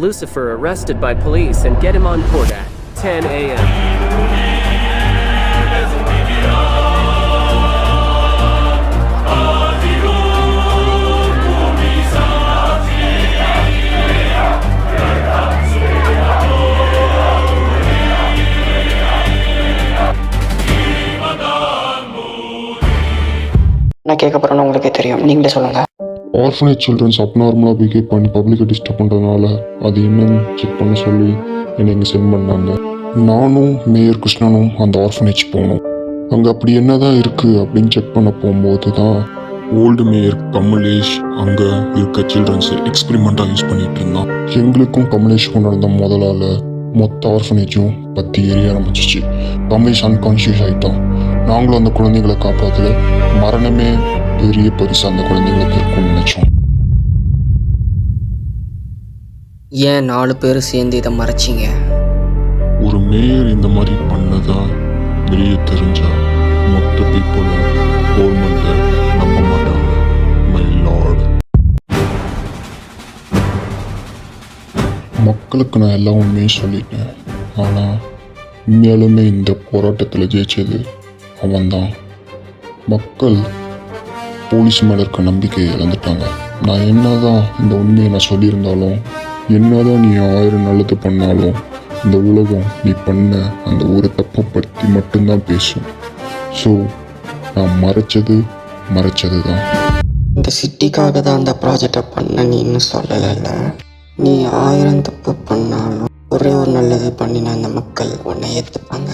Lucifer arrested by police and get him on court at 10 a.m. நான் கேட்க போகிறேன்னு உங்களுக்கே தெரியும், நீங்களே சொல்லுங்கள். ஆர்ஃபனேஜ் சில்ட்ரன்ஸ் அப்நார்மலாக பிஹேவ் பண்ணி பப்ளிக்கை டிஸ்டர்ப் பண்ணுறதுனால அது என்னன்னு செக் பண்ண சொல்லி என்னை இங்கே சென்ட் பண்ணாங்க. நானும் மேயர் கிருஷ்ணனும் அந்த ஆர்ஃபனேஜ் போனோம். அங்கே அப்படி என்ன தான் இருக்குது அப்படின்னு செக் பண்ண போகும்போது தான் ஓல்டு மேயர் கமலேஷ் அங்கே இருக்க சில்ட்ரன்ஸை எக்ஸ்பெரிமெண்ட்டாக யூஸ் பண்ணிகிட்டு இருந்தான். எங்களுக்கும் கமலேஷுக்கும் நடந்த முதலால் மொத்த ஆர்ஃபனேஜும் பற்றி எரிய ஆரம்பிச்சிச்சு. கமலேஷ் அன்கான்ஷியஸ் ஆகிட்டான். நாங்களும் அந்த குழந்தைகளை காப்பாற்றல. மரணமே பெரிய பரிசு அந்த குழந்தைங்களுக்கு இருக்கும்னு நினச்சோம். ஏன் 4 பேர் சேர்ந்து இதை மறைச்சிங்க? ஒரு மேயர் இந்த மாதிரி பண்ணதா வெளியே தெரிஞ்சா மொத்த பீப்புளும் கவர்மெண்ட்டை நம்ப மாட்டாங்க. மை லார்ட், மக்களுக்கு நான் எல்லா உண்மையும் சொல்லிட்டேன். ஆனால் உண்மையாலுமே இந்த போராட்டத்தில் ஜெயிச்சது அவன்தான். மக்கள் போலீஸ் மேலே இருக்க நம்பிக்கையை இழந்துட்டாங்க. நான் என்னதான் இந்த உண்மையை நான் சொல்லியிருந்தாலும், என்னதான் நீ 1000 நல்லது பண்ணாலும், இந்த உலகம் நீ பண்ண அந்த ஒரு தப்பை பற்றி மட்டும்தான் பேசும். ஸோ நான் மறைச்சது தான். இந்த சிட்டிக்காக தான் அந்த ப்ராஜெக்டை பண்ண நீன்னு சொல்லலை. நீ 1000 தப்பு பண்ணாலும் ஒரே ஒரு நல்லது பண்ணின அந்த மக்கள் உன்னை ஏற்றுப்பாங்க.